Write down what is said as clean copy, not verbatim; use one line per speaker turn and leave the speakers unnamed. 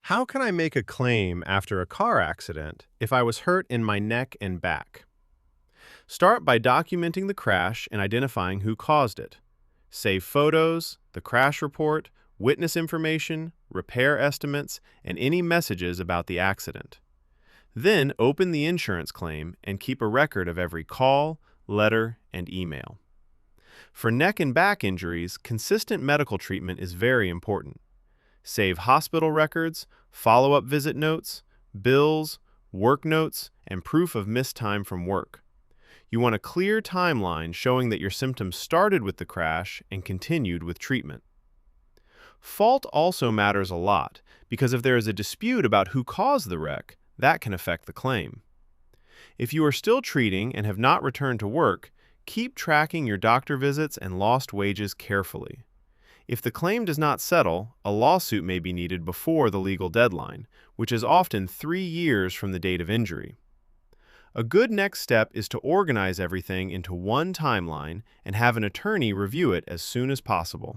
How can I make a claim after a car accident if I was hurt in my neck and back? Start by documenting the crash and identifying who caused it. Save photos, the crash report, witness information, repair estimates, and any messages about the accident. Then open the insurance claim and keep a record of every call, letter, and email. For neck and back injuries, consistent medical treatment is very important. Save hospital records, follow-up visit notes, bills, work notes, and proof of missed time from work. You want a clear timeline showing that your symptoms started with the crash and continued with treatment. Fault also matters a lot because if there is a dispute about who caused the wreck, that can affect the claim. If you are still treating and have not returned to work, keep tracking your doctor visits and lost wages carefully. If the claim does not settle, a lawsuit may be needed before the legal deadline, which is often 3 years from the date of injury. A good next step is to organize everything into one timeline and have an attorney review it as soon as possible.